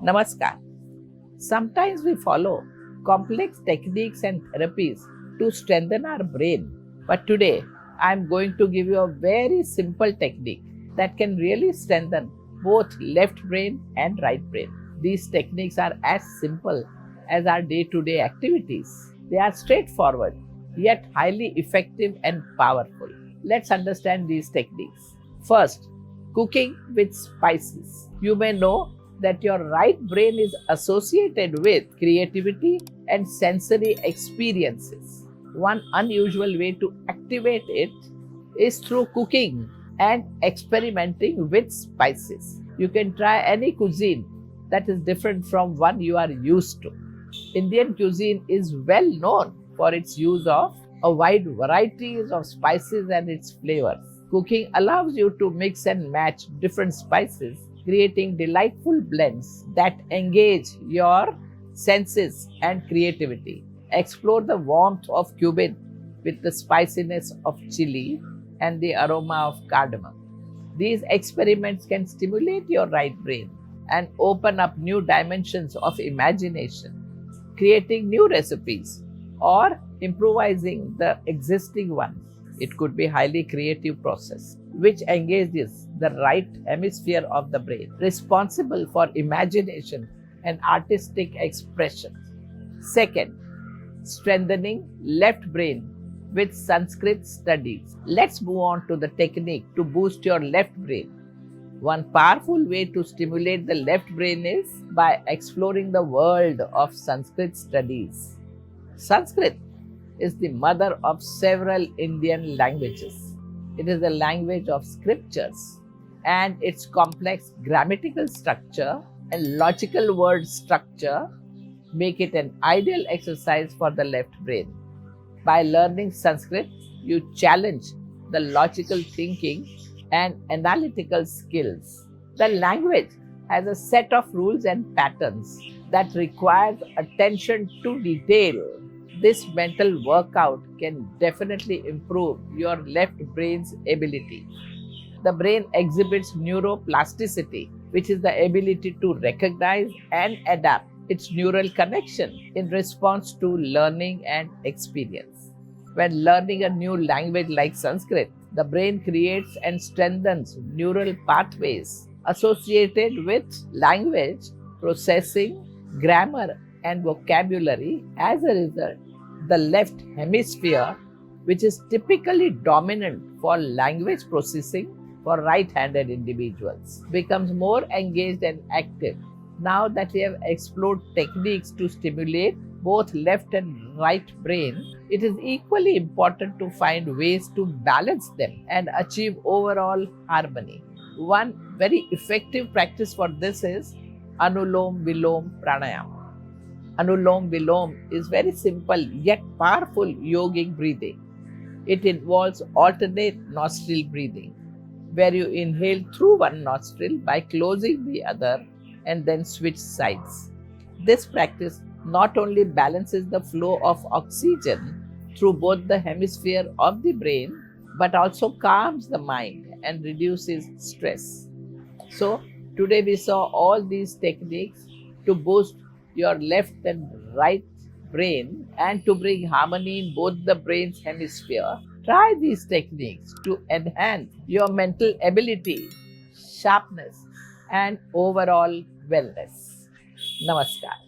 Namaskar. Sometimes we follow complex techniques and therapies to strengthen our brain. But today, I am going to give you a very simple technique that can really strengthen both left brain and right brain. These techniques are as simple as our day-to-day activities. They are straightforward, yet highly effective and powerful. Let's understand these techniques. First, cooking with spices. You may know that your right brain is associated with creativity and sensory experiences. One unusual way to activate it is through cooking and experimenting with spices. You can try any cuisine that is different from one you are used to. Indian cuisine is well known for its use of a wide variety of spices and its flavors. Cooking allows you to mix and match different spices, creating delightful blends that engage your senses and creativity. Explore the warmth of cumin with the spiciness of chili and the aroma of cardamom. These experiments can stimulate your right brain and open up new dimensions of imagination, creating new recipes or improvising the existing ones. It could be a highly creative process which engages the right hemisphere of the brain, responsible for imagination and artistic expression. Second, strengthening left brain with Sanskrit studies. Let's move on to the technique to boost your left brain. One powerful way to stimulate the left brain is by exploring the world of Sanskrit studies. Sanskrit is the mother of several Indian languages. It is the language of scriptures, and its complex grammatical structure and logical word structure make it an ideal exercise for the left brain. By learning Sanskrit, you challenge the logical thinking and analytical skills. The language has a set of rules and patterns that requires attention to detail. This mental workout can definitely improve your left brain's ability. The brain exhibits neuroplasticity, which is the ability to recognize and adapt its neural connection in response to learning and experience. When learning a new language like Sanskrit, the brain creates and strengthens neural pathways associated with language processing, grammar, and vocabulary. As a result, the left hemisphere, which is typically dominant for language processing for right-handed individuals, becomes more engaged and active. Now that we have explored techniques to stimulate both left and right brain, it is equally important to find ways to balance them and achieve overall harmony. One very effective practice for this is Anulom Vilom Pranayama. Anulom Vilom is very simple yet powerful yogic breathing. It involves alternate nostril breathing, where you inhale through one nostril by closing the other and then switch sides. This practice not only balances the flow of oxygen through both the hemisphere of the brain, but also calms the mind and reduces stress. So, today we saw all these techniques to boost your left and right brain and to bring harmony in both the brain's hemisphere. Try these techniques to enhance your mental ability, sharpness, and overall wellness. Namaskar.